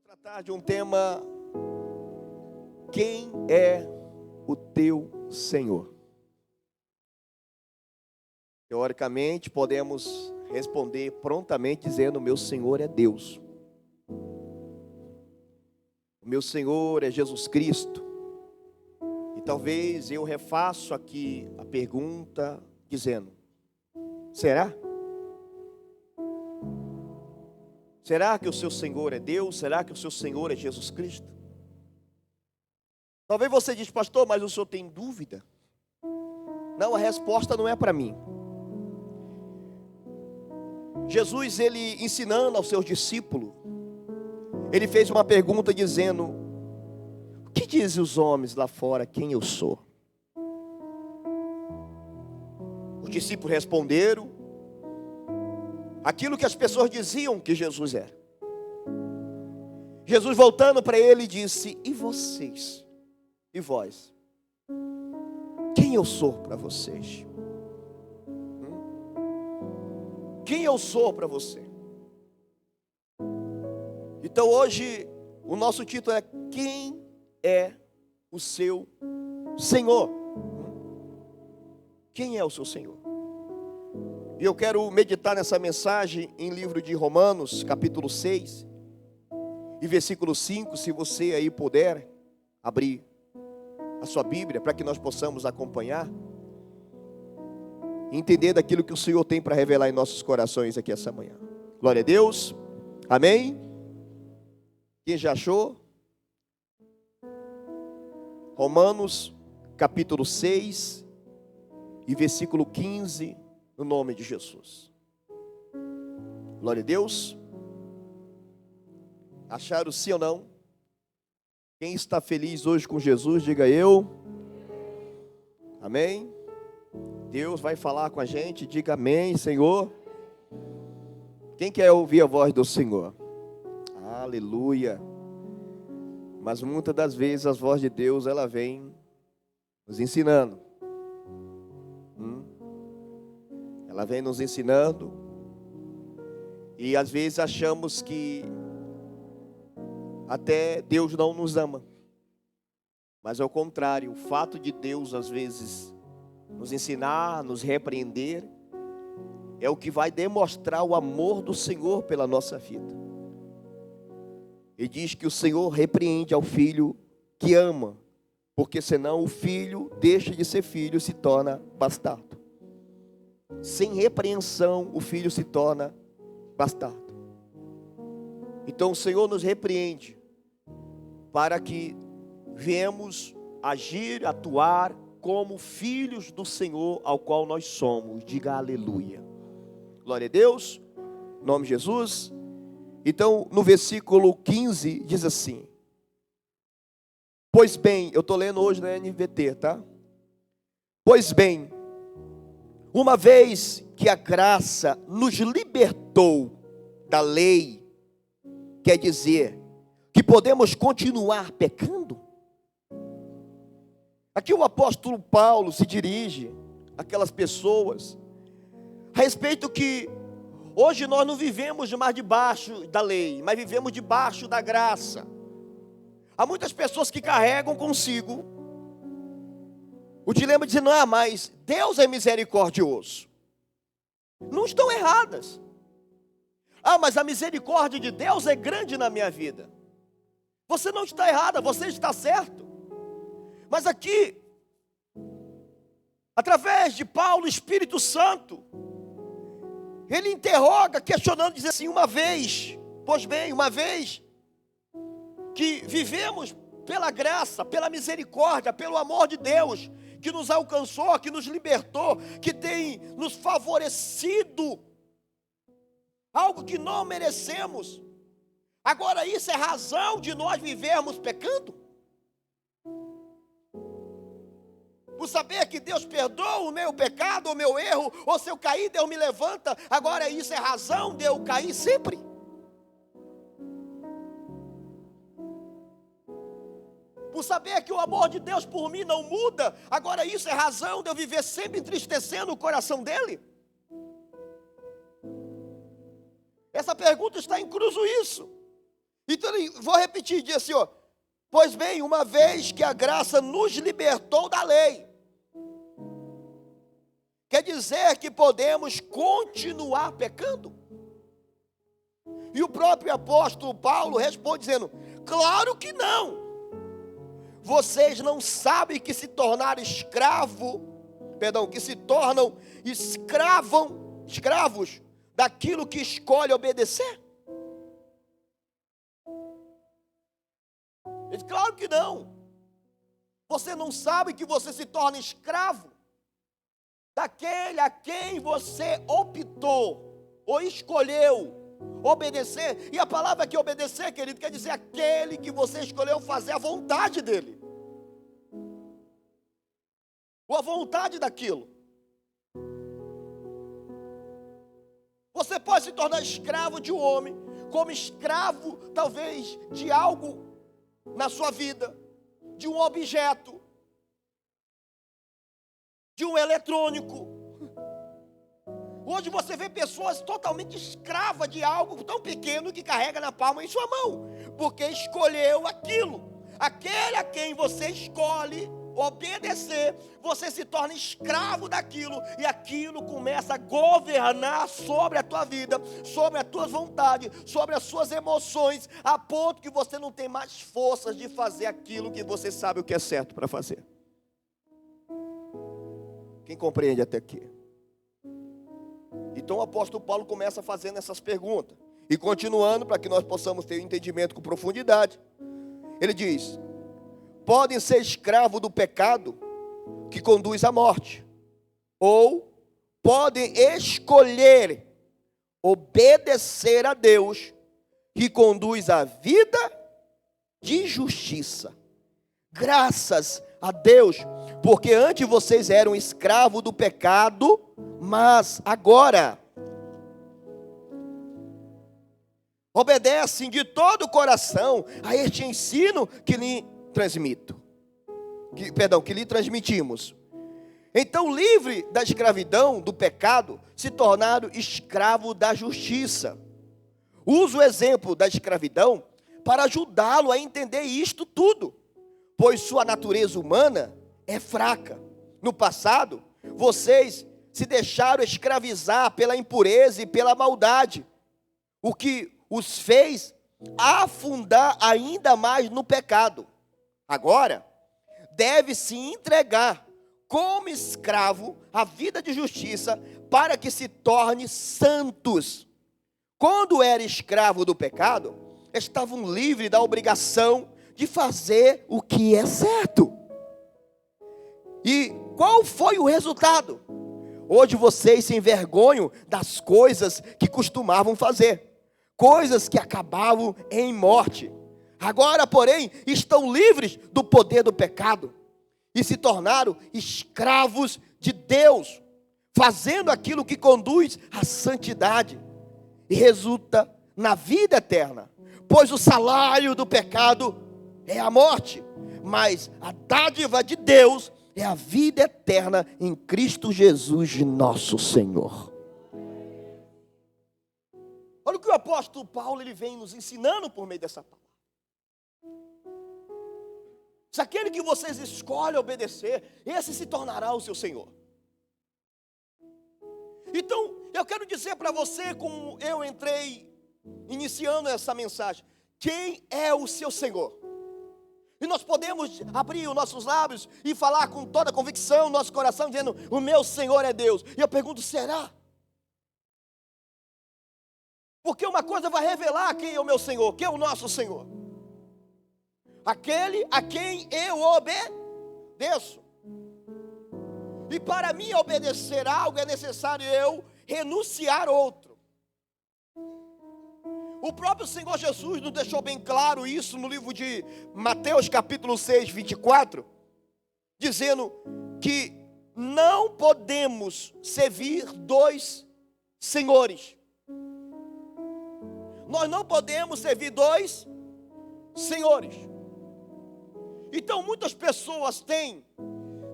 Tratar de um tema: quem é o teu Senhor? Teoricamente, podemos responder prontamente dizendo: meu Senhor é Deus. O meu Senhor é Jesus Cristo. E talvez eu refaço aqui a pergunta dizendo: será? Será que o seu Senhor é Deus? Será que o seu Senhor é Jesus Cristo? Talvez você diz: pastor, mas o senhor tem dúvida? Não, a resposta não é para mim. Jesus, ele ensinando aos seus discípulos, ele fez uma pergunta dizendo: o que dizem os homens lá fora quem eu sou? Os discípulos responderam aquilo que as pessoas diziam que Jesus era. Jesus, voltando para ele, disse: e vocês? E vós? Quem eu sou para vocês? Quem eu sou para você? Então hoje o nosso título é: quem é o seu Senhor? Quem é o seu Senhor? E eu quero meditar nessa mensagem em livro de Romanos, capítulo 6, e versículo 5, se você aí puder abrir a sua Bíblia, para que nós possamos acompanhar e entender daquilo que o Senhor tem para revelar em nossos corações aqui essa manhã. Glória a Deus, amém? Quem já achou? Romanos, capítulo 6, e versículo 15, no nome de Jesus. Glória a Deus. Acharam sim ou não? Quem está feliz hoje com Jesus, diga eu. Amém? Deus vai falar com a gente, diga amém, Senhor. Quem quer ouvir a voz do Senhor? Aleluia. Mas muitas das vezes a voz de Deus, ela vem nos ensinando. Ela vem nos ensinando. E às vezes achamos que até Deus não nos ama. Mas ao contrário, o fato de Deus às vezes nos ensinar, nos repreender, é o que vai demonstrar o amor do Senhor pela nossa vida. E diz que o Senhor repreende ao filho que ama, porque senão o filho deixa de ser filho e se torna bastardo. Sem repreensão, o filho se torna bastardo. Então o Senhor nos repreende para que venhamos agir, atuar como filhos do Senhor ao qual nós somos. Diga aleluia. Glória a Deus, em nome de Jesus. Então no versículo 15 diz assim: pois bem, eu estou lendo hoje na NVT, tá? Pois bem, uma vez que a graça nos libertou da lei, quer dizer que podemos continuar pecando? Aqui o apóstolo Paulo se dirige àquelas pessoas a respeito que hoje nós não vivemos mais debaixo da lei, mas vivemos debaixo da graça. Há muitas pessoas que carregam consigo o dilema dizendo: ah, mas Deus é misericordioso. Não estão erradas. Ah, mas a misericórdia de Deus é grande na minha vida. Você não está errada, você está certo. Mas aqui, através de Paulo, Espírito Santo, ele interroga, questionando, diz assim: uma vez, pois bem, uma vez que vivemos pela graça, pela misericórdia, pelo amor de Deus, que nos alcançou, que nos libertou, que tem nos favorecido, algo que não merecemos. Agora isso é razão de nós vivermos pecando? Por saber que Deus perdoa o meu pecado, o meu erro, ou se eu cair, Deus me levanta, agora isso é razão de eu cair sempre? Por saber que o amor de Deus por mim não muda, agora isso é razão de eu viver sempre entristecendo o coração dele? Essa pergunta está em cruzo isso. Então, vou repetir, diz assim, ó. Pois bem, uma vez que a graça nos libertou da lei, quer dizer que podemos continuar pecando? E o próprio apóstolo Paulo responde dizendo, claro que não. Vocês não sabem que se tornaram que se tornam escravos daquilo que escolhe obedecer? Ele diz, claro que não. Você não sabe que você se torna escravo daquele a quem você optou ou escolheu obedecer. E a palavra que obedecer, querido, quer dizer aquele que você escolheu fazer a vontade dele, ou a vontade daquilo. Você pode se tornar escravo de um homem, como escravo talvez de algo na sua vida, de um objeto, de um eletrônico. Hoje você vê pessoas totalmente escravas de algo tão pequeno que carrega na palma em sua mão, porque escolheu aquilo. Aquele a quem você escolhe obedecer, você se torna escravo daquilo, e aquilo começa a governar sobre a tua vida, sobre as tuas vontades, sobre as suas emoções, a ponto que você não tem mais forças de fazer aquilo que você sabe o que é certo para fazer. Quem compreende até aqui? Então o apóstolo Paulo começa fazendo essas perguntas, e continuando para que nós possamos ter um entendimento com profundidade. Ele diz, podem ser escravos do pecado que conduz à morte, ou podem escolher obedecer a Deus que conduz à vida de justiça. Graças a Deus, porque antes vocês eram escravos do pecado, mas agora obedecem de todo o coração a este ensino que lhe transmitimos. Então, livre da escravidão, do pecado, se tornaram escravos da justiça. Uso o exemplo da escravidão para ajudá-lo a entender isto tudo, pois sua natureza humana é fraca. No passado, vocês se deixaram escravizar pela impureza e pela maldade, o que os fez afundar ainda mais no pecado. Agora, deve se entregar como escravo à vida de justiça para que se torne santos. Quando era escravo do pecado, estavam livres da obrigação de fazer o que é certo. E qual foi o resultado? Hoje vocês se envergonham das coisas que costumavam fazer, coisas que acabavam em morte. Agora, porém, estão livres do poder do pecado e se tornaram escravos de Deus, fazendo aquilo que conduz à santidade e resulta na vida eterna. Pois o salário do pecado é a morte, mas a dádiva de Deus é a vida eterna em Cristo Jesus, nosso Senhor. Olha o que o apóstolo Paulo ele vem nos ensinando por meio dessa palavra. Se aquele que vocês escolhem obedecer, esse se tornará o seu Senhor. Então, eu quero dizer para você, como eu entrei iniciando essa mensagem, quem é o seu Senhor? E nós podemos abrir os nossos lábios e falar com toda a convicção, nosso coração, dizendo, o meu Senhor é Deus. E eu pergunto, será? Porque uma coisa vai revelar quem é o meu Senhor, quem é o nosso Senhor. Aquele a quem eu obedeço. E para mim obedecer algo é necessário eu renunciar outro. O próprio Senhor Jesus nos deixou bem claro isso no livro de Mateus capítulo 6, 24, dizendo que não podemos servir dois senhores. Nós não podemos servir dois senhores. Então muitas pessoas têm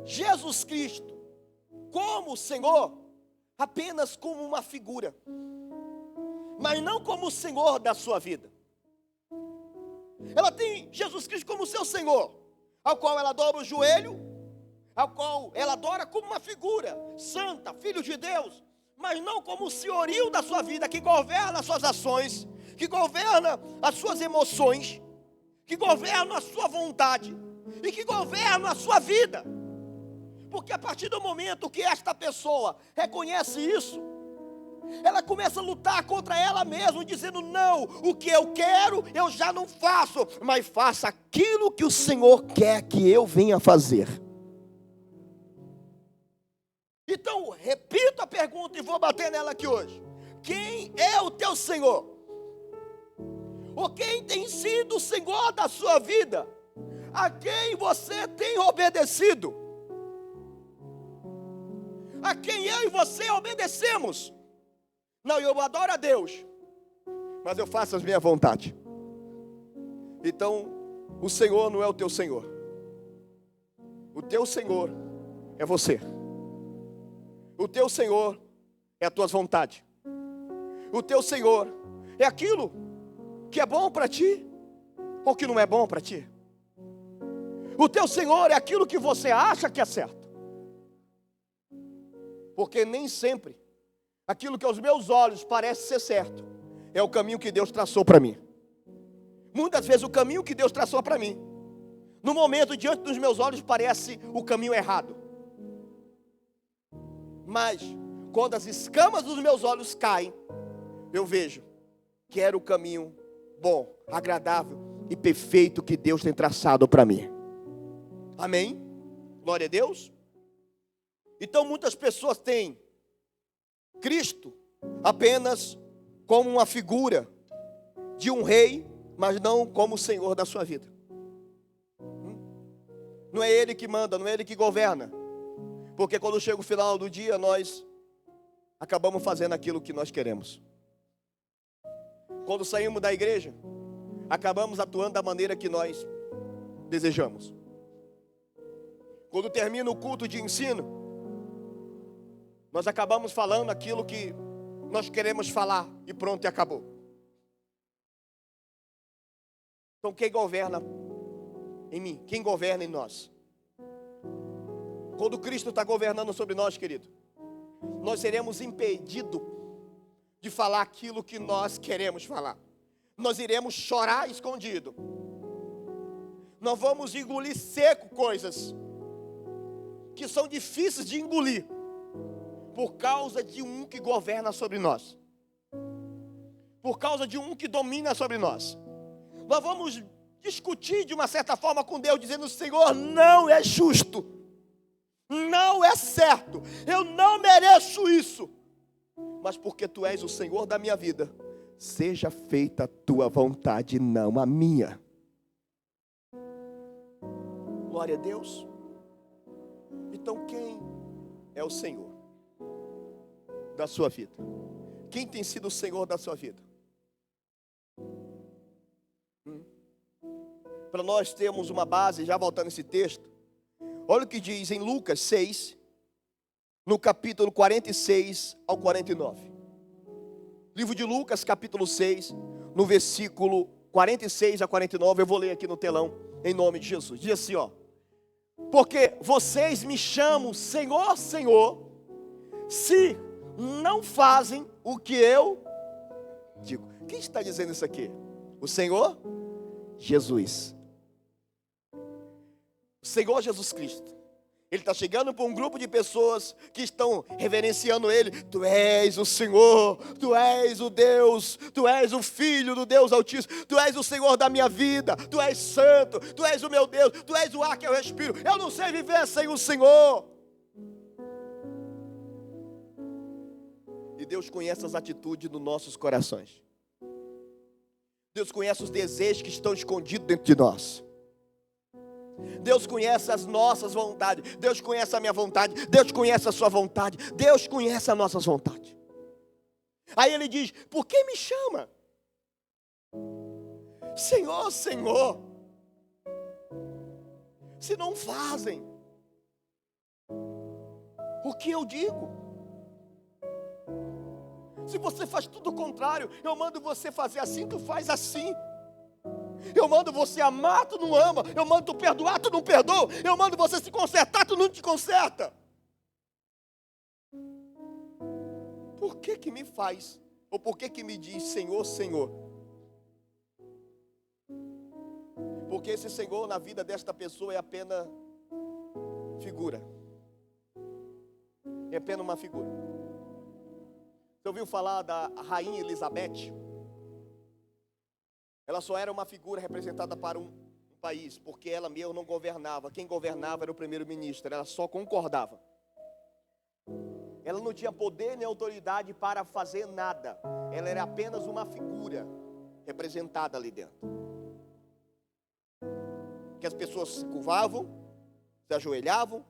Jesus Cristo como Senhor apenas como uma figura, mas não como o Senhor da sua vida. Ela tem Jesus Cristo como seu Senhor, ao qual ela dobra o joelho, ao qual ela adora como uma figura santa, filho de Deus, mas não como o senhorio da sua vida, que governa as suas ações, que governa as suas emoções, que governa a sua vontade e que governa a sua vida. Porque a partir do momento que esta pessoa reconhece isso, ela começa a lutar contra ela mesma, dizendo: não, o que eu quero eu já não faço, mas faça aquilo que o Senhor quer que eu venha fazer. Então, repito a pergunta e vou bater nela aqui hoje: quem é o teu Senhor? Ou quem tem sido o Senhor da sua vida? A quem você tem obedecido? A quem eu e você obedecemos? Não, eu adoro a Deus, mas eu faço as minhas vontades. Então, o Senhor não é o teu Senhor. O teu Senhor é você. O teu Senhor é as tuas vontades. O teu Senhor é aquilo que é bom para ti ou que não é bom para ti. O teu Senhor é aquilo que você acha que é certo. Porque nem sempre aquilo que aos meus olhos parece ser certo é o caminho que Deus traçou para mim. Muitas vezes o caminho que Deus traçou para mim, no momento diante dos meus olhos, parece o caminho errado. Mas quando as escamas dos meus olhos caem, eu vejo que era o caminho bom, agradável e perfeito que Deus tem traçado para mim. Amém? Glória a Deus. Então muitas pessoas têm Cristo apenas como uma figura de um rei, mas não como o Senhor da sua vida. Não é Ele que manda, não é Ele que governa. Porque quando chega o final do dia, nós acabamos fazendo aquilo que nós queremos. Quando saímos da igreja, acabamos atuando da maneira que nós desejamos. Quando termina o culto de ensino, nós acabamos falando aquilo que nós queremos falar e pronto, e acabou. Então quem governa em mim? Quem governa em nós? Quando Cristo está governando sobre nós, querido, nós seremos impedidos de falar aquilo que nós queremos falar. Nós iremos chorar escondido. Nós vamos engolir seco coisas que são difíceis de engolir, por causa de um que governa sobre nós, por causa de um que domina sobre nós. Nós vamos discutir de uma certa forma com Deus, dizendo: Senhor, não é justo, não é certo, eu não mereço isso, mas porque Tu és o Senhor da minha vida, seja feita a Tua vontade, não a minha. Glória a Deus. Então quem é o Senhor da sua vida? Quem tem sido o Senhor da sua vida? Para nós termos uma base, já voltando esse texto, olha o que diz em Lucas 6, no capítulo 46 ao 49. Livro de Lucas, capítulo 6, no versículo 46 a 49, eu vou ler aqui no telão, em nome de Jesus. Diz assim, ó: porque vocês me chamam Senhor, Senhor, se não fazem o que eu digo. Quem está dizendo isso aqui? O Senhor Jesus. O Senhor Jesus Cristo. Ele está chegando para um grupo de pessoas que estão reverenciando Ele. Tu és o Senhor, Tu és o Deus, Tu és o Filho do Deus Altíssimo, Tu és o Senhor da minha vida, Tu és santo, Tu és o meu Deus, Tu és o ar que eu respiro. Eu não sei viver sem o Senhor. E Deus conhece as atitudes dos nossos corações. Deus conhece os desejos que estão escondidos dentro de nós. Deus conhece as nossas vontades. Deus conhece a minha vontade. Deus conhece a sua vontade. Deus conhece as nossas vontades. Aí Ele diz: por que me chama? Senhor, Senhor, se não fazem o que eu digo. Se você faz tudo o contrário, eu mando você fazer assim, tu faz assim. Eu mando você amar, tu não ama. Eu mando tu perdoar, tu não perdoa. Eu mando você se consertar, tu não te conserta. Por que me faz? Ou por que me diz Senhor, Senhor? Porque esse Senhor na vida desta pessoa é apenas figura. É apenas uma figura. Você ouviu falar da rainha Elizabeth? Ela só era uma figura representada para um país, porque ela mesma não governava. Quem governava era o primeiro-ministro, ela só concordava. Ela não tinha poder nem autoridade para fazer nada. Ela era apenas uma figura representada ali dentro. Que as pessoas se curvavam, se ajoelhavam,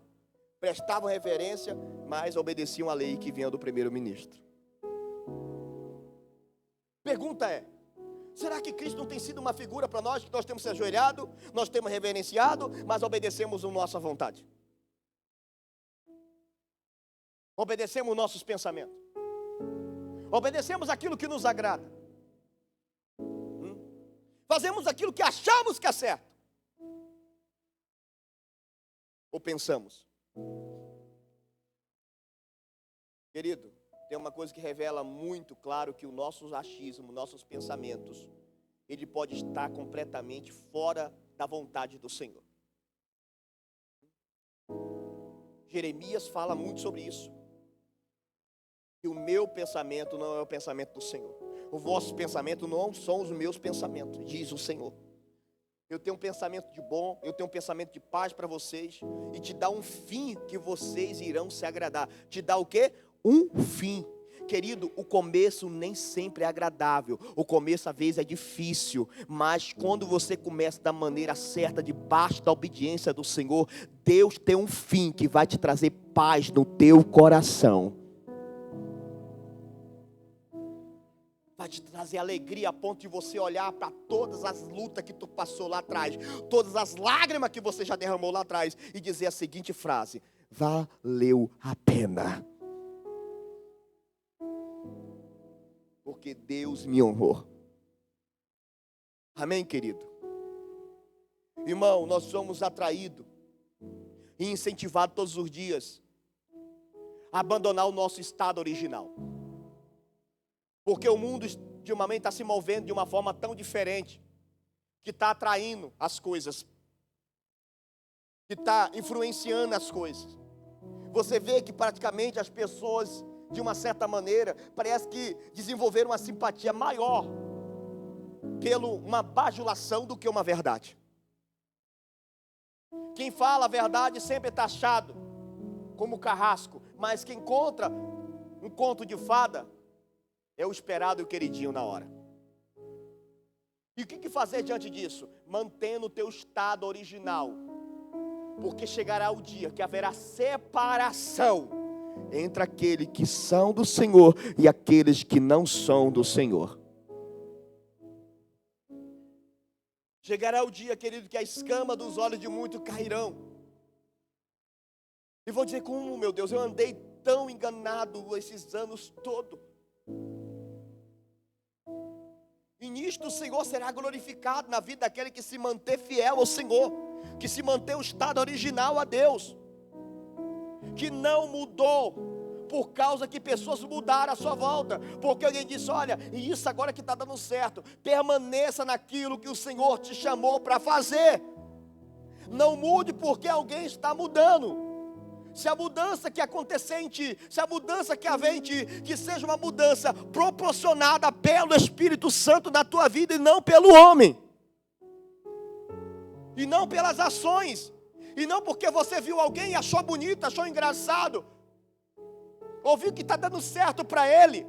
prestavam reverência, mas obedeciam à lei que vinha do primeiro-ministro. Pergunta é: será que Cristo não tem sido uma figura para nós, que nós temos se ajoelhado, nós temos reverenciado, mas obedecemos a nossa vontade? Obedecemos nossos pensamentos. Obedecemos aquilo que nos agrada. Fazemos aquilo que achamos que é certo. Ou pensamos? Querido, tem uma coisa que revela muito claro, que o nosso achismo, nossos pensamentos, ele pode estar completamente fora da vontade do Senhor. Jeremias fala muito sobre isso. Que o meu pensamento não é o pensamento do Senhor. O vosso pensamento não são os meus pensamentos, diz o Senhor. Eu tenho um pensamento de bom, eu tenho um pensamento de paz para vocês, e te dá um fim que vocês irão se agradar. Te dá o quê? Um fim. Querido, o começo nem sempre é agradável. O começo às vezes é difícil, mas quando você começa da maneira certa, debaixo da obediência do Senhor, Deus tem um fim que vai te trazer paz no teu coração. Vai te trazer alegria a ponto de você olhar para todas as lutas que tu passou lá atrás, todas as lágrimas que você já derramou lá atrás, e dizer a seguinte frase: valeu a pena. Porque Deus me honrou. Amém, querido? Irmão, nós somos atraídos e incentivados todos os dias a abandonar o nosso estado original. Porque o mundo ultimamente está se movendo de uma forma tão diferente, que está atraindo as coisas, que está influenciando as coisas. Você vê que praticamente as pessoas, de uma certa maneira, parece que desenvolveram uma simpatia maior pelo uma bajulação do que uma verdade. Quem fala a verdade sempre é taxado como carrasco, mas quem conta um conto de fada é o esperado e o queridinho na hora. E o que fazer diante disso? Mantendo o teu estado original. Porque chegará o dia que haverá separação entre aqueles que são do Senhor e aqueles que não são do Senhor. Chegará o dia, querido, que a escama dos olhos de muitos cairão. E vou dizer: como, meu Deus, eu andei tão enganado esses anos todos. E nisto o Senhor será glorificado na vida daquele que se manter fiel ao Senhor, que se manter o estado original a Deus, que não mudou por causa que pessoas mudaram à sua volta, porque alguém disse: olha, e isso agora que está dando certo. Permaneça naquilo que o Senhor te chamou para fazer. Não mude porque alguém está mudando. Se a mudança que acontecer em ti, se a mudança que haver em ti, que seja uma mudança proporcionada pelo Espírito Santo na tua vida, e não pelo homem, e não pelas ações, e não porque você viu alguém e achou bonito, achou engraçado, ouviu que está dando certo para ele.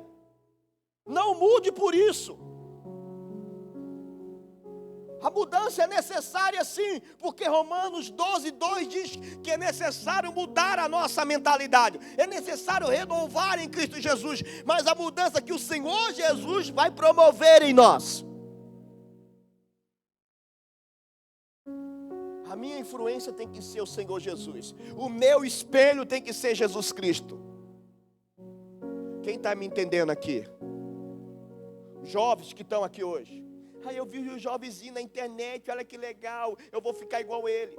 Não mude por isso. A mudança é necessária sim, porque Romanos 12:2 diz que é necessário mudar a nossa mentalidade, é necessário renovar em Cristo Jesus, mas a mudança que o Senhor Jesus vai promover em nós. A minha influência tem que ser o Senhor Jesus, o meu espelho tem que ser Jesus Cristo. Quem está me entendendo aqui? Jovens que estão aqui hoje, Aí eu vi o jovenzinho na internet, olha que legal, eu vou ficar igual ele.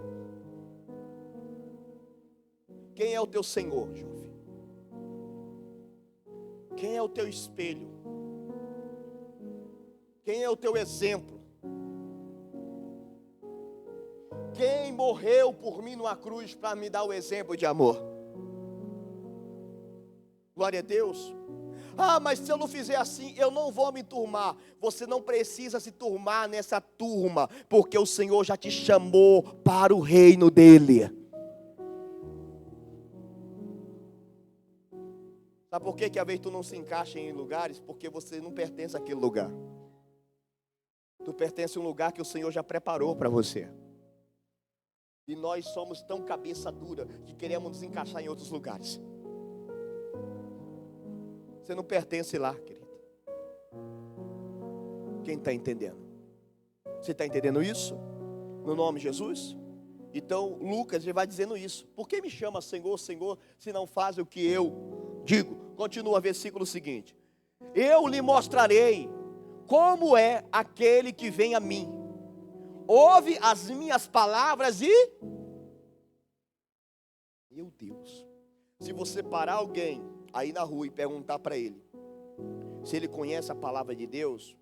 Quem é o teu Senhor, jovem? Quem é o teu espelho? Quem é o teu exemplo? Quem morreu por mim numa cruz para me dar o exemplo de amor? Glória a Deus. Ah, mas se eu não fizer assim, eu não vou me turmar. Você não precisa se turmar nessa turma, porque o Senhor já te chamou para o reino dele. Sabe por que às vezes tu não se encaixa em lugares? Porque você não pertence àquele lugar. Tu pertence a um lugar que o Senhor já preparou para você. E nós somos tão cabeça dura que queremos nos encaixar em outros lugares. Você não pertence lá, querido. Quem está entendendo? Você está entendendo isso? No nome de Jesus? Então Lucas ele vai dizendo isso. Por que me chama Senhor, Senhor, se não faz o que eu digo? Continua, versículo seguinte. Eu lhe mostrarei como é aquele que vem a mim. Ouve as minhas palavras e... Meu Deus. Se você parar alguém aí na rua e perguntar para ele se ele conhece a palavra de Deus,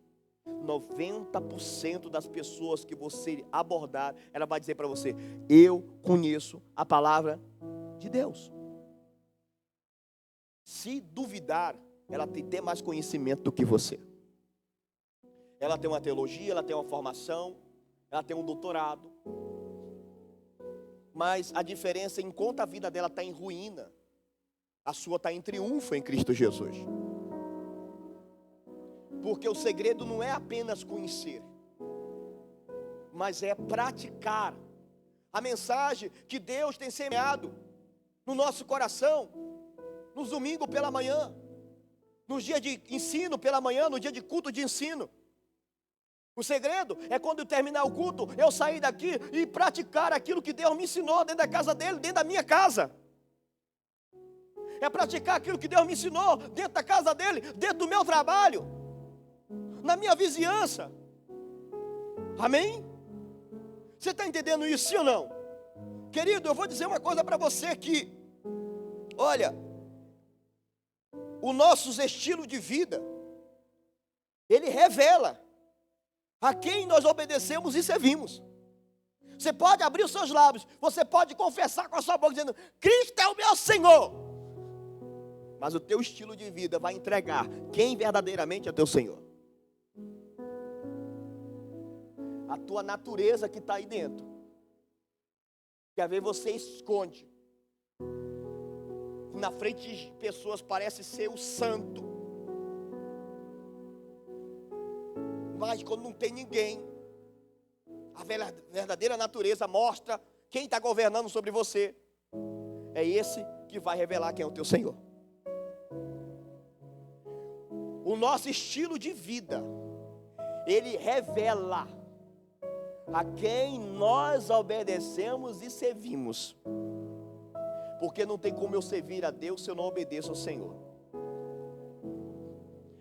90% das pessoas que você abordar, ela vai dizer para você: eu conheço a palavra de Deus. Se duvidar, ela tem mais conhecimento do que você. Ela tem uma teologia, ela tem uma formação, ela tem um doutorado. Mas a diferença é, enquanto a vida dela está em ruína, a sua está em triunfo em Cristo Jesus. Porque o segredo não é apenas conhecer, mas é praticar a mensagem que Deus tem semeado no nosso coração, nos domingos pela manhã, nos dias de ensino pela manhã, no dia de culto de ensino. O segredo é quando eu terminar o culto, eu sair daqui e praticar aquilo que Deus me ensinou dentro da casa dele, dentro da minha casa. É praticar aquilo que Deus me ensinou dentro da casa dele, dentro do meu trabalho, na minha vizinhança. Amém? Você está entendendo isso, sim ou não? Querido, eu vou dizer uma coisa para você aqui. Olha, o nosso estilo de vida, ele revela a quem nós obedecemos e servimos. Você pode abrir os seus lábios, você pode confessar com a sua boca dizendo: Cristo é o meu Senhor. Mas o teu estilo de vida vai entregar quem verdadeiramente é teu Senhor. A tua natureza que está aí dentro, que às vezes você esconde. Na frente de pessoas parece ser o santo. Mas quando não tem ninguém, a verdadeira natureza mostra quem está governando sobre você. É esse que vai revelar quem é o teu Senhor. O nosso estilo de vida, ele revela a quem nós obedecemos e servimos. Porque não tem como eu servir a Deus se eu não obedeço ao Senhor.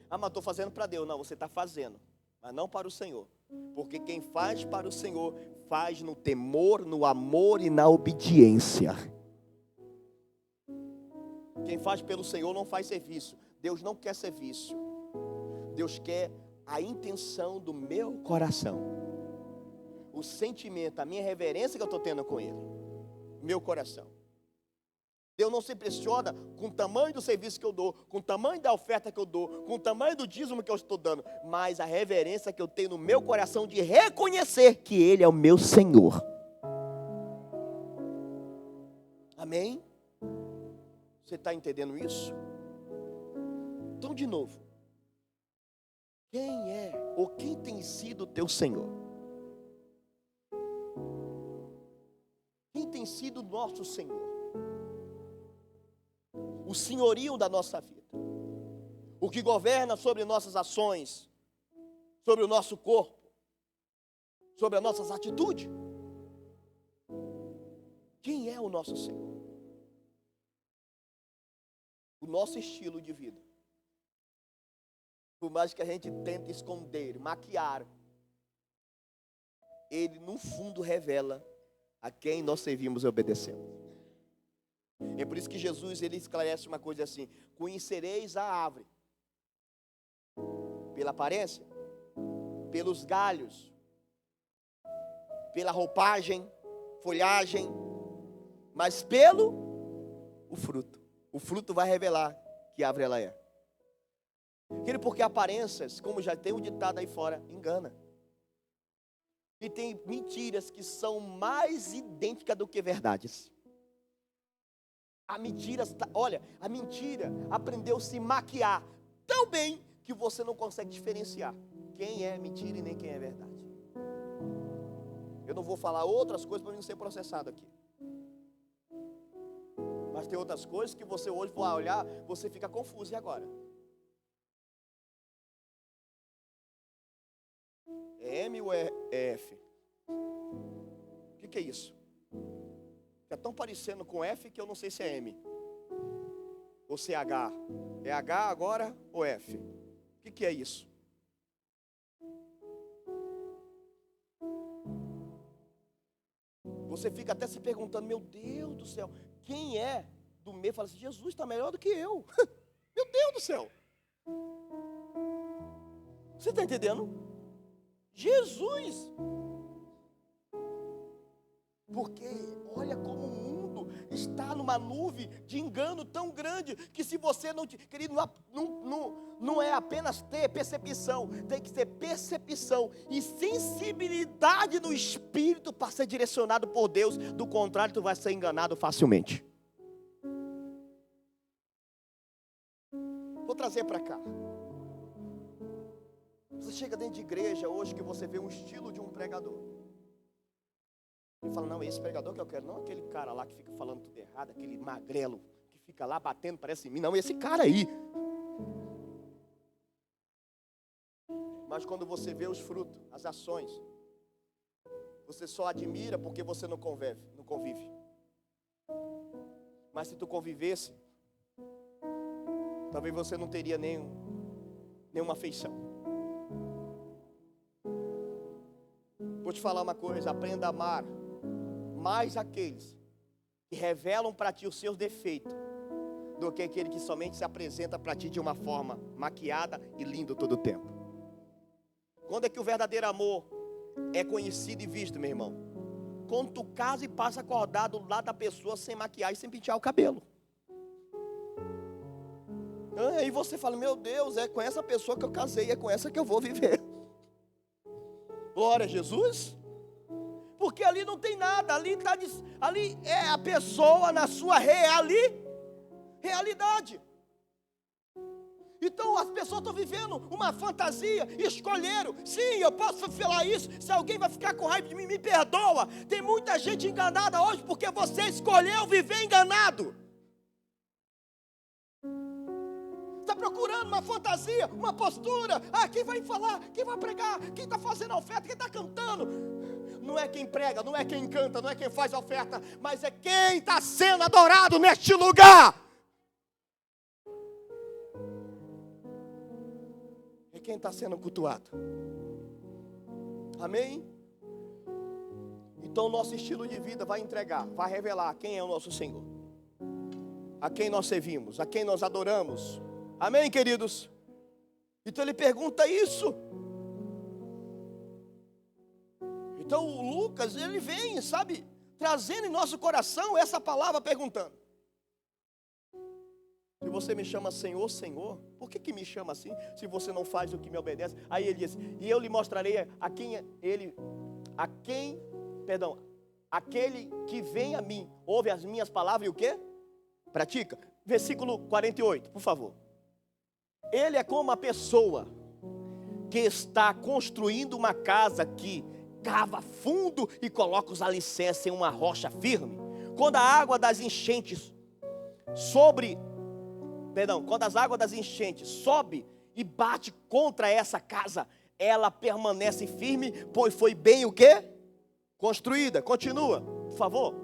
Ah, mas estou fazendo para Deus. Não, você está fazendo, mas não para o Senhor. Porque quem faz para o Senhor, faz no temor, no amor e na obediência. Quem faz pelo Senhor não faz serviço. Deus não quer serviço. Deus quer a intenção do meu coração. O sentimento, a minha reverência que eu estou tendo com Ele. Meu coração. Deus não se impressiona com o tamanho do serviço que eu dou, com o tamanho da oferta que eu dou, com o tamanho do dízimo que eu estou dando, mas a reverência que eu tenho no meu coração de reconhecer que Ele é o meu Senhor. Amém? Você está entendendo isso? Então, de novo, quem é ou quem tem sido o teu Senhor? Quem tem sido o nosso Senhor? O senhorio da nossa vida, o que governa sobre nossas ações, sobre o nosso corpo, sobre as nossas atitudes. Quem é o nosso Senhor? O nosso estilo de vida. Por mais que a gente tente esconder, maquiar, ele no fundo revela a quem nós servimos e obedecemos. É por isso que Jesus, ele esclarece uma coisa assim: conhecereis a árvore pela aparência, pelos galhos, pela roupagem, folhagem, mas pelo o fruto. O fruto vai revelar que árvore ela é. Porque aparências, como já tem um ditado aí fora, engana. E tem mentiras que são mais idênticas do que verdades. A mentira aprendeu a se maquiar tão bem que você não consegue diferenciar quem é mentira e nem quem é verdade. Eu não vou falar outras coisas para não ser processado aqui. Mas tem outras coisas que você hoje vai olhar, você fica confuso. E agora? É M ou é F? O que é isso? Está tão parecendo com F que eu não sei se é M ou se é H. É H agora ou F? O que é isso? Você fica até se perguntando: meu Deus do céu, quem é do meio? Fala assim: Jesus está melhor do que eu. Meu Deus do céu. Você está entendendo? Jesus. Porque olha como o mundo está numa nuvem de engano tão grande, que se você não, querido, não é apenas ter percepção, tem que ter percepção e sensibilidade no espírito para ser direcionado por Deus. Do contrário, tu vai ser enganado facilmente. Vou trazer para cá. Você chega dentro de igreja hoje que você vê um estilo de um pregador. E fala: não, esse pregador que eu quero, não aquele cara lá que fica falando tudo errado, aquele magrelo que fica lá batendo, parece em mim, não, esse cara aí. Mas quando você vê os frutos, as ações, você só admira porque você não convive. Mas se tu convivesse, talvez você não teria nenhuma afeição. Vou te falar uma coisa: aprenda a amar mais aqueles que revelam para ti os seus defeitos do que aquele que somente se apresenta para ti de uma forma maquiada e lindo todo o tempo. Quando é que o verdadeiro amor é conhecido e visto, meu irmão? Quando tu casa e passa acordado do lado da pessoa sem maquiar e sem pentear o cabelo. Aí você fala: meu Deus, é com essa pessoa que eu casei, é com essa que eu vou viver. Glória a Jesus. Porque ali não tem nada, ali é a pessoa na sua realidade. Então as pessoas estão vivendo uma fantasia, escolheram. Sim, eu posso falar isso. Se alguém vai ficar com raiva de mim, me perdoa. Tem muita gente enganada hoje porque você escolheu viver enganado. Está procurando uma fantasia, uma postura. Quem vai falar, quem vai pregar, quem está fazendo a oferta, quem está cantando. Não é quem prega, não é quem canta, não é quem faz a oferta, mas é quem está sendo adorado neste lugar. É quem está sendo cultuado. Amém? Então o nosso estilo de vida vai entregar, vai revelar quem é o nosso Senhor, a quem nós servimos, a quem nós adoramos. Amém, queridos? Então ele pergunta isso. Então o Lucas, ele vem, sabe, trazendo em nosso coração essa palavra, perguntando: se você me chama Senhor, Senhor, por que me chama assim, se você não faz o que me obedece? Aí ele diz: e eu lhe mostrarei aquele que vem a mim, ouve as minhas palavras e o quê? Pratica. Versículo 48, por favor. Ele é como uma pessoa que está construindo uma casa que cava fundo e coloca os alicerces em uma rocha firme. Quando a água das enchentes quando as águas das enchentes sobe e bate contra essa casa, ela permanece firme, pois foi bem o quê? Construída. Continua, por favor.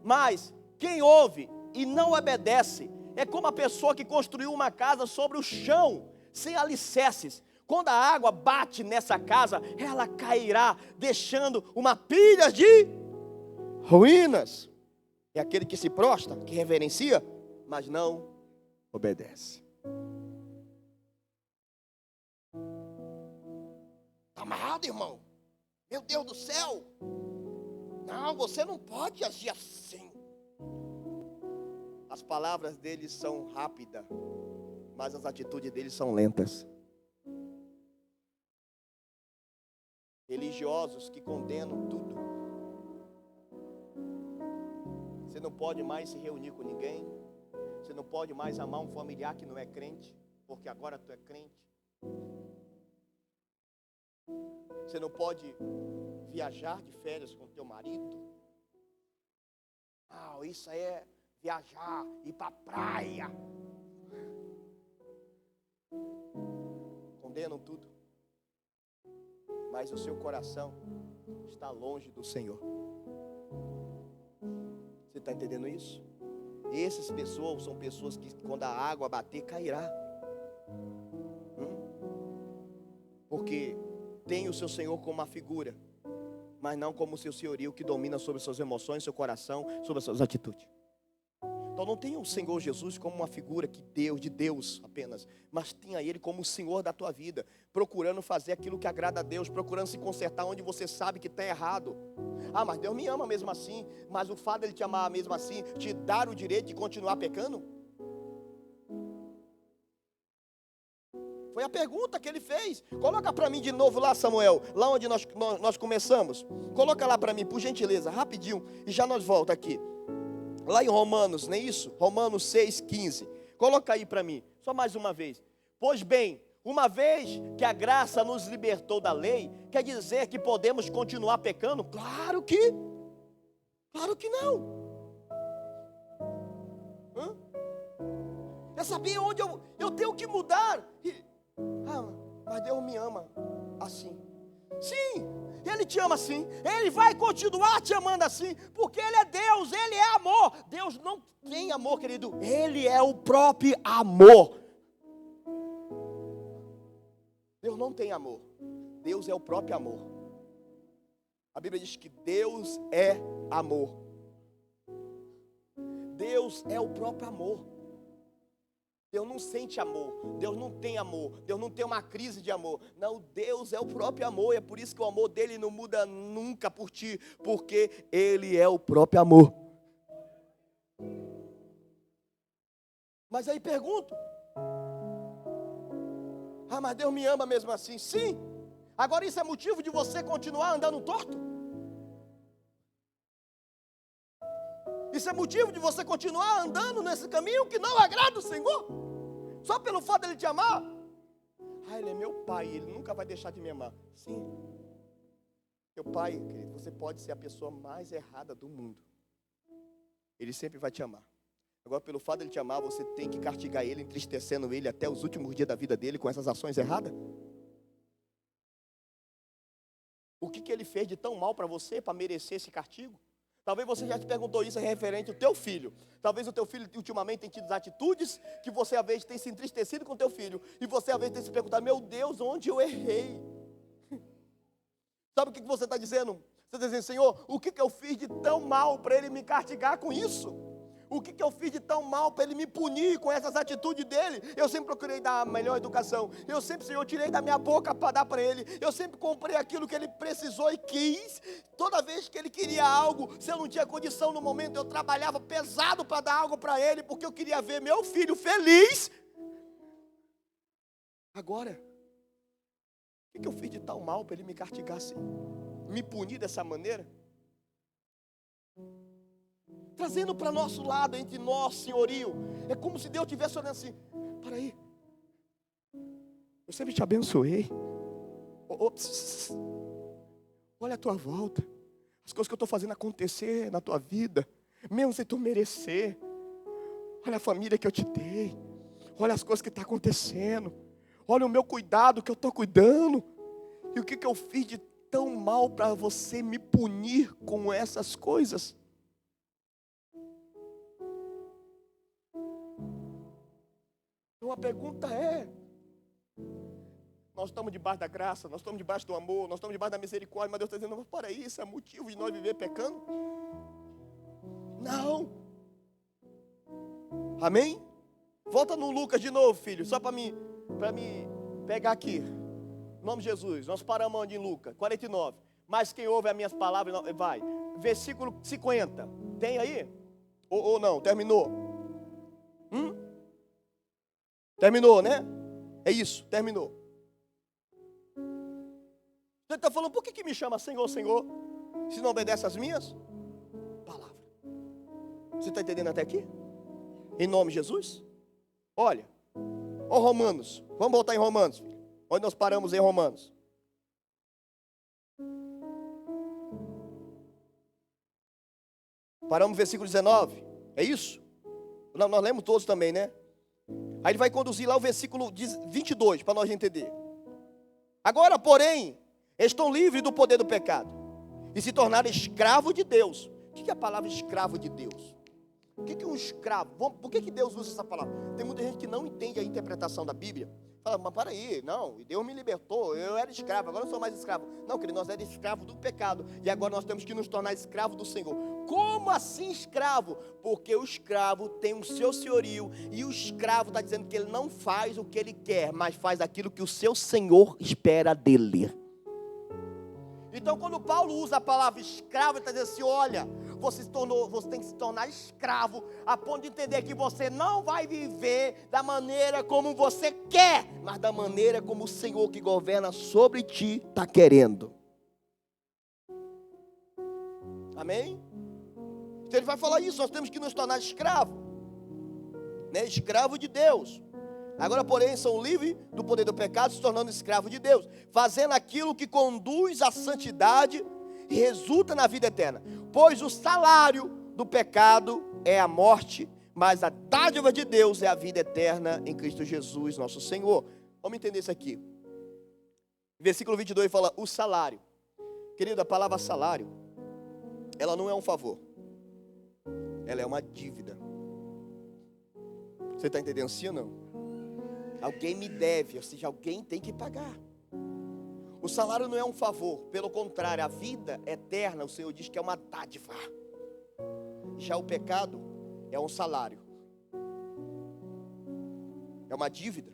Mas quem ouve e não obedece é como a pessoa que construiu uma casa sobre o chão, sem alicerces. Quando a água bate nessa casa, ela cairá, deixando uma pilha de ruínas. É aquele que se prostra, que reverencia, mas não obedece. Está amarrado, irmão? Meu Deus do céu! Não, você não pode agir assim. As palavras deles são rápidas, mas as atitudes deles são lentas. Religiosos que condenam tudo. Você não pode mais se reunir com ninguém. Você não pode mais amar um familiar que não é crente, porque agora tu é crente. Você não pode viajar de férias com teu marido. Ah, isso aí é viajar, ir para a praia. Condenam tudo. Mas o seu coração está longe do Senhor. Você está entendendo isso? Essas pessoas são pessoas que quando a água bater, cairá. Porque tem o seu Senhor como uma figura, mas não como o seu senhorio que domina sobre suas emoções, seu coração, sobre as suas atitudes. Então não tenha o Senhor Jesus como uma figura de Deus apenas, mas tenha Ele como o Senhor da tua vida, procurando fazer aquilo que agrada a Deus, procurando se consertar onde você sabe que está errado. Ah, mas Deus me ama mesmo assim, mas o fato de Ele te amar mesmo assim, te dar o direito de continuar pecando? Foi a pergunta que ele fez. Coloca para mim de novo lá, Samuel, lá onde nós começamos. Coloca lá para mim, por gentileza, rapidinho, e já nós volta aqui. Lá em Romanos, não é isso? Romanos 6,15. Coloca aí para mim, só mais uma vez. Pois bem, uma vez que a graça nos libertou da lei, quer dizer que podemos continuar pecando? Claro que não. É saber onde eu tenho que mudar. Mas Deus me ama assim. Sim, Ele te ama assim. Ele vai continuar te amando assim, porque Ele é Deus, Ele é amor. Deus não tem amor, querido. Ele é o próprio amor. Deus não tem amor. Deus é o próprio amor. A Bíblia diz que Deus é amor. Deus é o próprio amor. Deus não sente amor, Deus não tem amor, Deus não tem uma crise de amor. Não, Deus é o próprio amor, e é por isso que o amor dele não muda nunca por ti, porque Ele é o próprio amor. Mas aí pergunto, mas Deus me ama mesmo assim? Sim. Agora isso é motivo de você continuar andando torto? Isso é motivo de você continuar andando nesse caminho que não agrada o Senhor? Só pelo fato de Ele te amar? Ele é meu pai, Ele nunca vai deixar de me amar. Sim. Teu pai, querido, você pode ser a pessoa mais errada do mundo. Ele sempre vai te amar. Agora, pelo fato de Ele te amar, você tem que castigar Ele, entristecendo Ele até os últimos dias da vida dele com essas ações erradas? O que Ele fez de tão mal para você, para merecer esse castigo? Talvez você já te perguntou isso referente ao teu filho. Talvez o teu filho ultimamente tenha tido atitudes que você às vezes tem se entristecido com o teu filho. E você às vezes tem se perguntado, meu Deus, onde eu errei? Sabe o que você está dizendo? Você está dizendo, Senhor, o que eu fiz de tão mal para Ele me castigar com isso? O que eu fiz de tão mal para Ele me punir com essas atitudes dele? Eu sempre procurei dar a melhor educação. Eu sempre, Senhor, tirei da minha boca para dar para Ele. Eu sempre comprei aquilo que Ele precisou e quis. Toda vez que Ele queria algo, se eu não tinha condição no momento, eu trabalhava pesado para dar algo para Ele, porque eu queria ver meu filho feliz. Agora, o que eu fiz de tão mal para Ele me castigar assim? Me punir dessa maneira? Trazendo para nosso lado, entre nós, senhorio. É como se Deus estivesse olhando assim, para aí, eu sempre te abençoei. Olha a tua volta, as coisas que eu estou fazendo acontecer na tua vida, mesmo sem tu merecer. Olha a família que eu te dei, olha as coisas que estão acontecendo, olha o meu cuidado que eu estou cuidando. E o que eu fiz de tão mal para você me punir com essas coisas? Então a pergunta é, Nós estamos debaixo da graça, nós estamos debaixo do amor, nós estamos debaixo da misericórdia, mas Deus está dizendo, para isso é motivo de nós viver pecando? Não. Amém? Volta no Lucas de novo, filho, só para me pegar aqui. Em nome de Jesus, nós paramos onde em Lucas, 49. Mas quem ouve as minhas palavras, vai. Versículo 50. Tem aí? Ou não? Terminou? Terminou, né? É isso, terminou. Ele está falando, por que me chama Senhor, Senhor, se não obedece às minhas palavras? Você está entendendo até aqui? Em nome de Jesus? Olha, Romanos, vamos voltar em Romanos, filho. Onde nós paramos em Romanos? Paramos no versículo 19, é isso? Não, nós lemos todos também, né? Aí ele vai conduzir lá o versículo 22, para nós entender. Agora, porém, estão livres do poder do pecado e se tornaram escravos de Deus. O que é a palavra escravo de Deus? O que é um escravo? Por que Deus usa essa palavra? Tem muita gente que não entende a interpretação da Bíblia. Fala, mas para aí, não, Deus me libertou, eu era escravo, agora não sou mais escravo. Não, querido, nós éramos escravos do pecado e agora nós temos que nos tornar escravos do Senhor. Como assim escravo? Porque o escravo tem o seu senhorio e o escravo está dizendo que ele não faz o que ele quer, mas faz aquilo que o seu Senhor espera dele. Então, quando Paulo usa a palavra escravo, ele está dizendo assim, olha, você tem que se tornar escravo, a ponto de entender que você não vai viver da maneira como você quer, mas da maneira como o Senhor que governa sobre ti está querendo. Amém? Então ele vai falar isso, nós temos que nos tornar escravo, né? Escravo de Deus. Agora, porém, são livres do poder do pecado, se tornando escravos de Deus, fazendo aquilo que conduz à santidade e resulta na vida eterna. Pois o salário do pecado é a morte, mas a dádiva de Deus é a vida eterna em Cristo Jesus, nosso Senhor. Vamos entender isso aqui. Versículo 22 fala, o salário. Querido, a palavra salário, ela não é um favor, ela é uma dívida. Você está entendendo sim ou não? Alguém me deve, ou seja, alguém tem que pagar. O salário não é um favor, pelo contrário, a vida eterna, o Senhor diz que é uma dádiva. Já o pecado é um salário, é uma dívida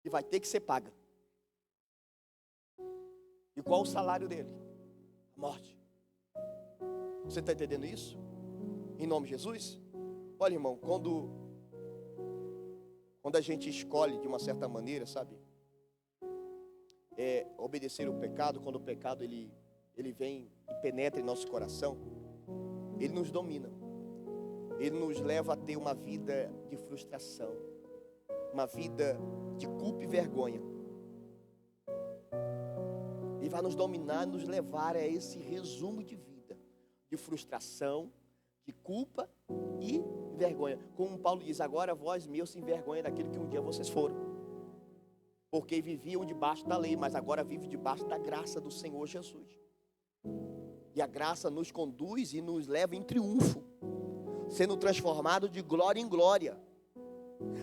que vai ter que ser paga. E qual o salário dele? A morte. Você está entendendo isso? Em nome de Jesus? Olha, irmão, quando a gente escolhe de uma certa maneira, sabe, obedecer o pecado, quando o pecado ele vem e penetra em nosso coração, ele nos domina, ele nos leva a ter uma vida de frustração, uma vida de culpa e vergonha. Ele vai nos dominar, nos levar a esse resumo de vida, de frustração, de culpa e vergonha. Como Paulo diz, agora vós meus se envergonha daquilo que um dia vocês foram. Porque viviam debaixo da lei, mas agora vivem debaixo da graça do Senhor Jesus. E a graça nos conduz e nos leva em triunfo, sendo transformado de glória em glória.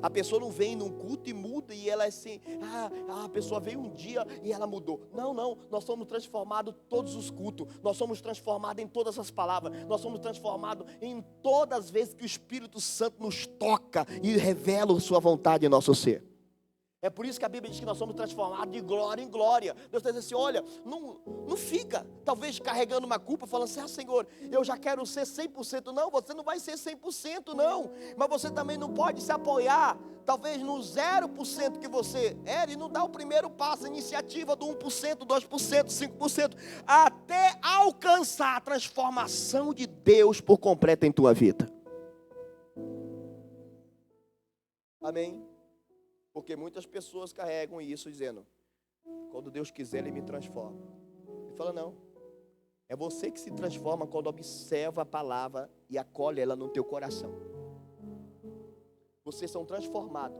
A pessoa não vem num culto e muda e ela é assim, a pessoa veio um dia e ela mudou. Não, nós somos transformados todos os cultos, nós somos transformados em todas as palavras, nós somos transformados em todas as vezes que o Espírito Santo nos toca e revela a sua vontade em nosso ser. É por isso que a Bíblia diz que nós somos transformados de glória em glória. Deus está dizendo assim, olha, não fica, talvez carregando uma culpa, falando assim, Senhor, eu já quero ser 100%. Não, você não vai ser 100% não. Mas você também não pode se apoiar, talvez no 0% que você era e não dar o primeiro passo, a iniciativa do 1%, 2%, 5%, até alcançar a transformação de Deus por completo em tua vida. Amém? Porque muitas pessoas carregam isso dizendo, quando Deus quiser Ele me transforma. Ele fala, não, é você que se transforma quando observa a palavra e acolhe ela no teu coração. Vocês são transformados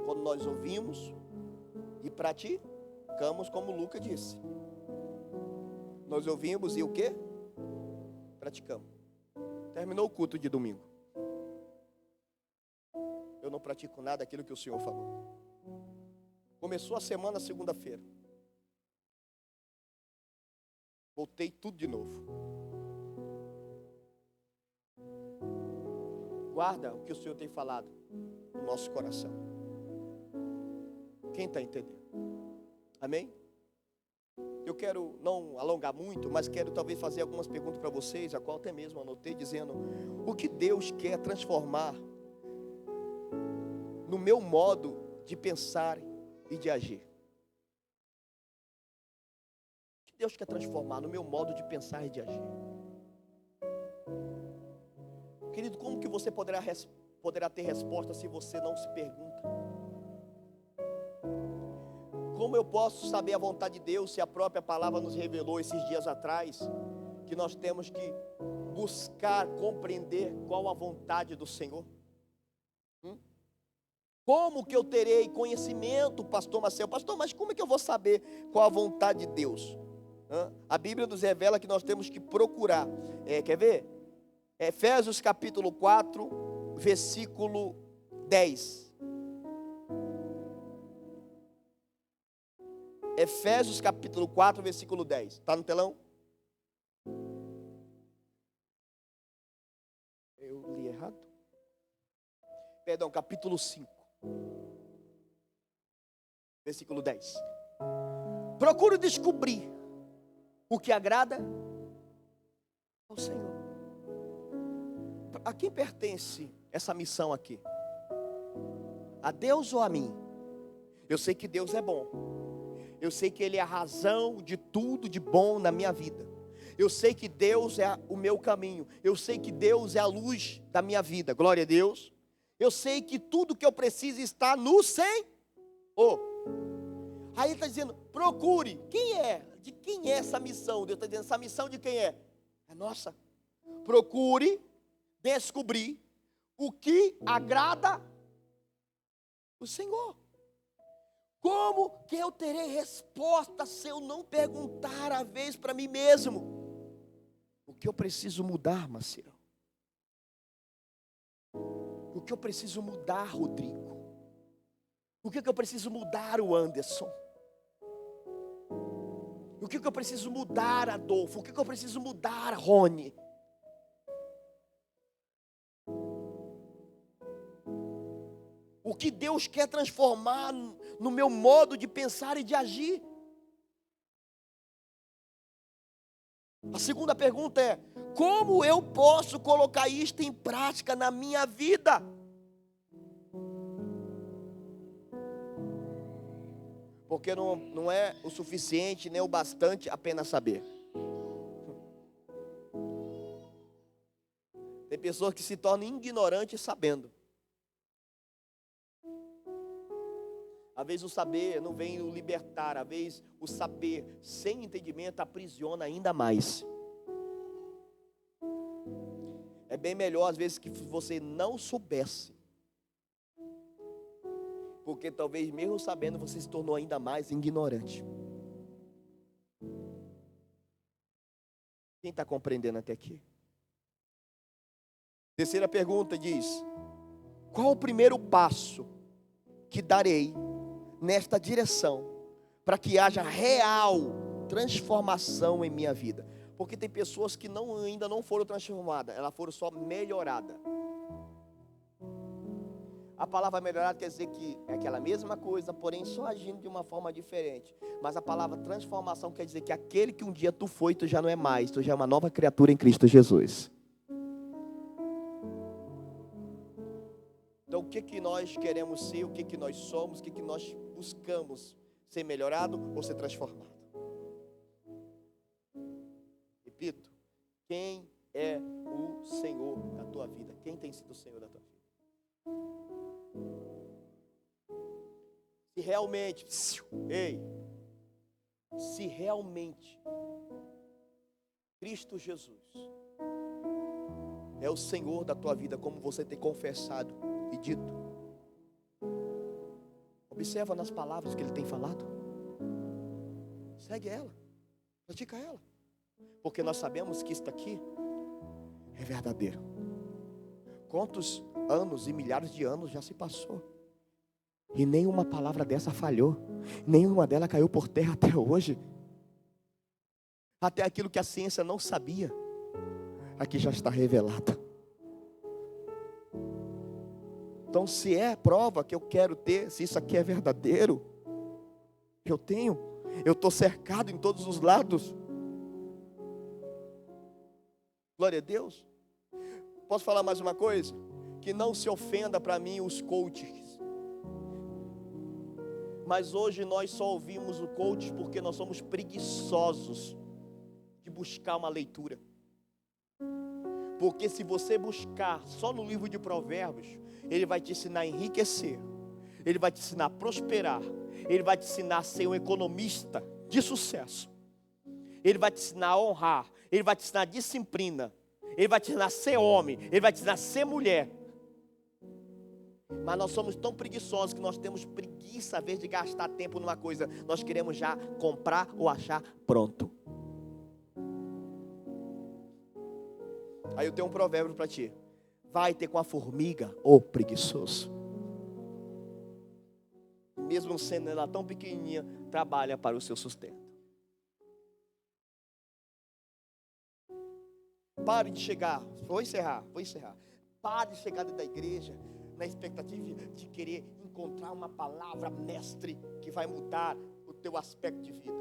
quando nós ouvimos e praticamos, como Lucas disse. Nós ouvimos e o quê? Praticamos. Terminou o culto de domingo. eu não pratico nada daquilo que o Senhor falou. Começou a semana, segunda-feira. Voltei tudo de novo. Guarda o que o Senhor tem falado no nosso coração. Quem está entendendo? Amém? Eu quero não alongar muito, mas quero talvez fazer algumas perguntas para vocês, a qual até mesmo anotei, dizendo: o que Deus quer transformar no meu modo de pensar e de agir? O que Deus quer transformar no meu modo de pensar e de agir? Querido, como que você poderá ter resposta se você não se pergunta? Como eu posso saber a vontade de Deus se a própria palavra nos revelou esses dias atrás que nós temos que buscar compreender qual a vontade do Senhor? Como que eu terei conhecimento, pastor Marcelo? Pastor, mas como é que eu vou saber qual a vontade de Deus? A Bíblia nos revela que nós temos que procurar. Quer ver? Efésios capítulo 4, versículo 10. Efésios capítulo 4, versículo 10. Está no telão? Eu li errado? Perdão, capítulo 5. Versículo 10. Procure descobrir o que agrada ao Senhor. A quem pertence essa missão aqui? A Deus ou a mim? Eu sei que Deus é bom. Eu sei que Ele é a razão de tudo de bom na minha vida. Eu sei que Deus é o meu caminho. Eu sei que Deus é a luz da minha vida. Glória a Deus. Eu sei que tudo que eu preciso está no Senhor. Aí Ele está dizendo: procure. Quem é? De quem é essa missão? Deus está dizendo: essa missão de quem é? É nossa. Procure descobrir o que agrada o Senhor. Como que eu terei resposta se eu não perguntar a vez para mim mesmo? O que eu preciso mudar, Maciel? O que eu preciso mudar, Rodrigo? O que eu preciso mudar, o Anderson? O que eu preciso mudar, Adolfo? O que eu preciso mudar, Rony? O que Deus quer transformar no meu modo de pensar e de agir? A segunda pergunta é: como eu posso colocar isto em prática na minha vida? Porque não é o suficiente nem o bastante apenas saber. Tem pessoas que se tornam ignorantes sabendo. Às vezes o saber não vem o libertar, às vezes o saber sem entendimento aprisiona ainda mais. É bem melhor às vezes que você não soubesse, porque talvez mesmo sabendo você se tornou ainda mais ignorante. Quem está compreendendo até aqui? Terceira pergunta diz: qual o primeiro passo que darei nesta direção para que haja real transformação em minha vida? Porque tem pessoas que ainda não foram transformadas, elas foram só melhoradas. A palavra melhorada quer dizer que é aquela mesma coisa, porém só agindo de uma forma diferente. Mas a palavra transformação quer dizer que aquele que um dia tu foi, tu já não é mais, tu já é uma nova criatura em Cristo Jesus. Então o que nós queremos ser, o que nós somos, o que nós buscamos? Ser melhorado ou ser transformado? Repito, quem é o Senhor da tua vida? Quem tem sido o Senhor da tua vida? Se realmente, se realmente Cristo Jesus é o Senhor da tua vida, como você tem confessado e dito, observa nas palavras que Ele tem falado, segue ela, pratica ela, porque nós sabemos que isto aqui é verdadeiro. Quantos anos e milhares de anos já se passou? E nenhuma palavra dessa falhou. Nenhuma dela caiu por terra até hoje. Até aquilo que a ciência não sabia, aqui já está revelado. Então, se é prova que eu quero ter, se isso aqui é verdadeiro, eu estou cercado em todos os lados. Glória a Deus. Posso falar mais uma coisa? Que não se ofenda para mim os coaches. Mas hoje nós só ouvimos o coach porque nós somos preguiçosos de buscar uma leitura. Porque se você buscar só no livro de Provérbios, ele vai te ensinar a enriquecer, ele vai te ensinar a prosperar, ele vai te ensinar a ser um economista de sucesso, ele vai te ensinar a honrar, ele vai te ensinar a disciplina, ele vai te ensinar a ser homem, ele vai te ensinar a ser mulher. Mas nós somos tão preguiçosos que nós temos preguiça, às vezes, de gastar tempo numa coisa. Nós queremos já comprar ou achar pronto. Aí eu tenho um provérbio para ti. Vai ter com a formiga, ô preguiçoso. Mesmo sendo ela tão pequenininha, trabalha para o seu sustento. Pare de chegar, vou encerrar. Pare de chegar dentro da igreja na expectativa de querer encontrar uma palavra mestre que vai mudar o teu aspecto de vida.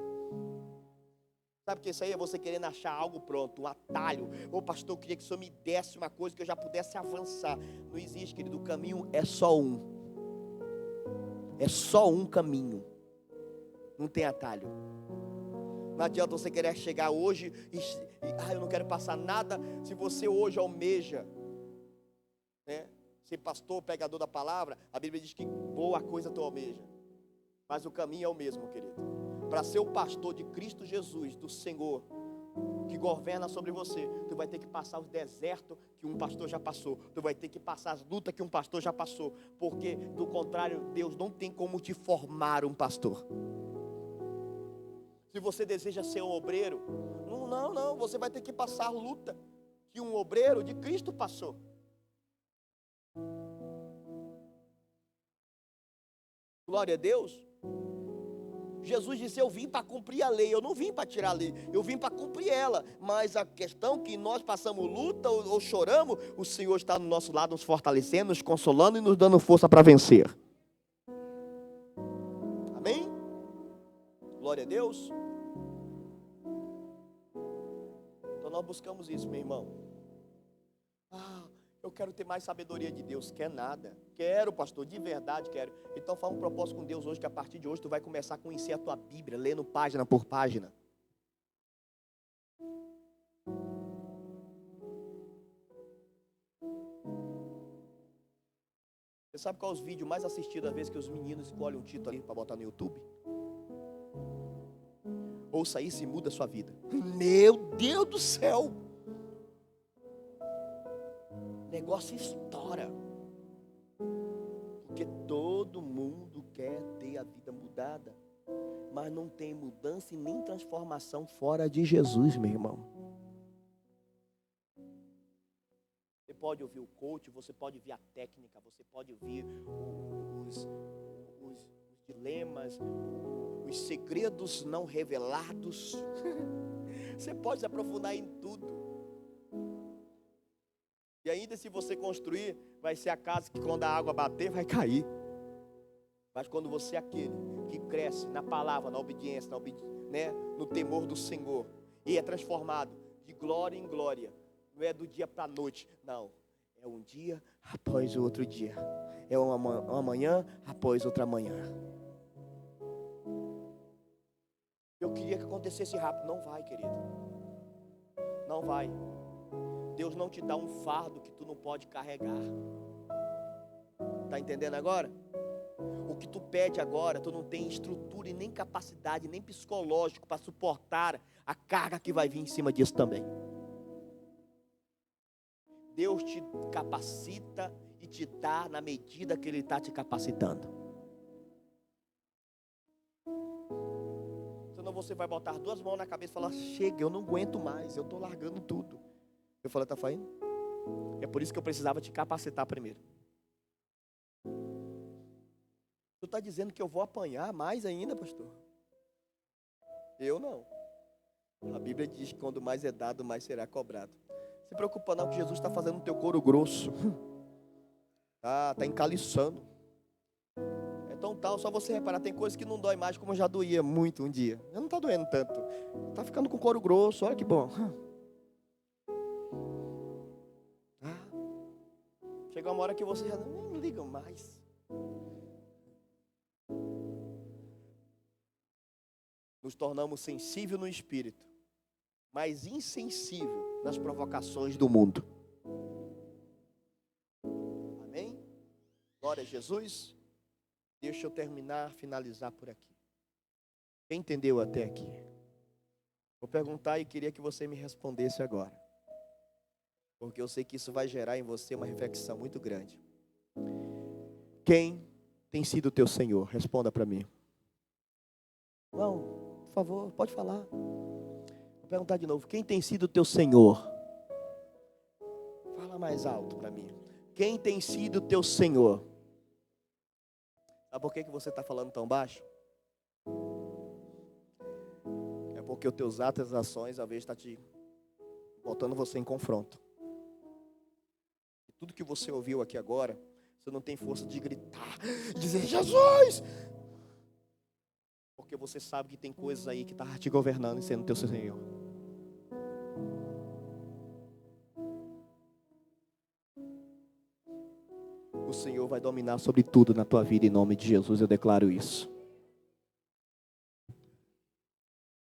Sabe o que isso aí é? Você querendo achar algo pronto, um atalho. Ô pastor, eu queria que o senhor me desse uma coisa que eu já pudesse avançar. Não existe, querido, o caminho é só um. É só um caminho. Não tem atalho. Não adianta você querer chegar hoje e eu não quero passar nada. Se você hoje almeja, né, ser pastor, pregador da palavra, a Bíblia diz que boa coisa tu almeja. Mas o caminho é o mesmo, querido. Para ser o pastor de Cristo Jesus, do Senhor, que governa sobre você, tu vai ter que passar os desertos que um pastor já passou. Tu vai ter que passar as lutas que um pastor já passou. Porque, do contrário, Deus não tem como te formar um pastor. Se você deseja ser um obreiro, não, você vai ter que passar a luta que um obreiro de Cristo passou. Glória a Deus. Jesus disse, eu vim para cumprir a lei, eu não vim para tirar a lei, eu vim para cumprir ela. Mas a questão é que nós passamos luta ou choramos, o Senhor está do nosso lado, nos fortalecendo, nos consolando e nos dando força para vencer. Amém? Glória a Deus. Então nós buscamos isso, meu irmão. Eu quero ter mais sabedoria de Deus. Quer nada. Quero, pastor, de verdade quero. Então faz um propósito com Deus hoje, que a partir de hoje tu vai começar a conhecer a tua Bíblia, lendo página por página. Você sabe qual é os vídeos mais assistidos às vezes que os meninos escolhem um título ali para botar no YouTube? Ouça isso e muda a sua vida. Meu Deus do céu! O negócio estoura. Porque todo mundo quer ter a vida mudada. Mas não tem mudança e nem transformação fora de Jesus, meu irmão. Você pode ouvir o coach, você pode ouvir a técnica, você pode ouvir os dilemas, os segredos não revelados. Você pode se aprofundar em tudo. E ainda se você construir, vai ser a casa que quando a água bater, vai cair. Mas quando você é aquele que cresce na palavra, na obediência, no temor do Senhor, e é transformado de glória em glória, não é do dia para a noite, não. É um dia após o outro dia. É uma manhã após outra manhã. Eu queria que acontecesse rápido. Não vai, querido. Não vai. Deus não te dá um fardo que tu não pode carregar. Está entendendo agora? O que tu pede agora, tu não tem estrutura e nem capacidade, nem psicológico para suportar a carga que vai vir em cima disso também. Deus te capacita e te dá na medida que Ele está te capacitando. Senão você vai botar duas mãos na cabeça e falar, chega, eu não aguento mais, eu estou largando tudo. Eu falo, tá fazendo? É por isso que eu precisava te capacitar primeiro. Tu está dizendo que eu vou apanhar mais ainda, pastor? Eu não. A Bíblia diz que quando mais é dado, mais será cobrado. Se preocupa não que Jesus está fazendo o teu couro grosso. Tá encaliçando. Então só você reparar, tem coisas que não dói mais, como já doía muito um dia. Não está doendo tanto. Está ficando com couro grosso, olha que bom. Chega uma hora que você já nem liga mais. Nos tornamos sensíveis no espírito, mas insensível nas provocações do mundo. Amém? Glória a Jesus. Deixa eu finalizar por aqui. Quem entendeu até aqui? Vou perguntar e queria que você me respondesse agora. Porque eu sei que isso vai gerar em você uma reflexão muito grande. Quem tem sido o teu Senhor? Responda para mim. Não, por favor, pode falar. Vou perguntar de novo. Quem tem sido o teu Senhor? Fala mais alto para mim. Quem tem sido o teu Senhor? Sabe por que você está falando tão baixo? É porque os teus atos e as ações, às vezes, estão te botando você em confronto. E tudo que você ouviu aqui agora, você não tem força de gritar, dizer Jesus! Porque você sabe que tem coisas aí que estão te governando e sendo teu Senhor. O Senhor vai dominar sobre tudo na tua vida, em nome de Jesus, eu declaro isso.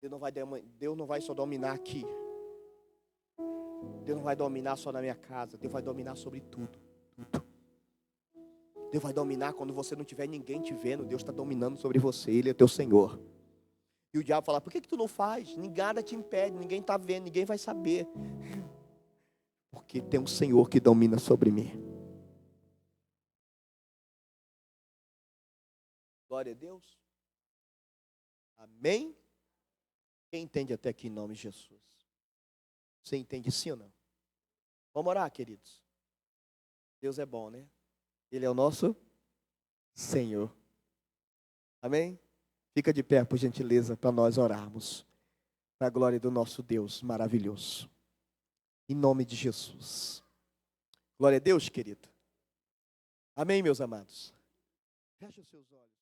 Deus não vai só dominar aqui. Deus não vai dominar só na minha casa. Deus vai dominar sobre tudo. Deus vai dominar quando você não tiver ninguém te vendo. Deus está dominando sobre você. Ele é teu Senhor. E o diabo fala, por que tu não faz? Nada te impede, ninguém está vendo, ninguém vai saber. Porque tem um Senhor que domina sobre mim. Glória a Deus. Amém? Quem entende até aqui em nome de Jesus? Você entende sim ou não? Vamos orar, queridos. Deus é bom, né? Ele é o nosso Senhor. Amém? Fica de pé, por gentileza, para nós orarmos. Para a glória do nosso Deus maravilhoso. Em nome de Jesus. Glória a Deus, querido. Amém, meus amados. Feche os seus olhos.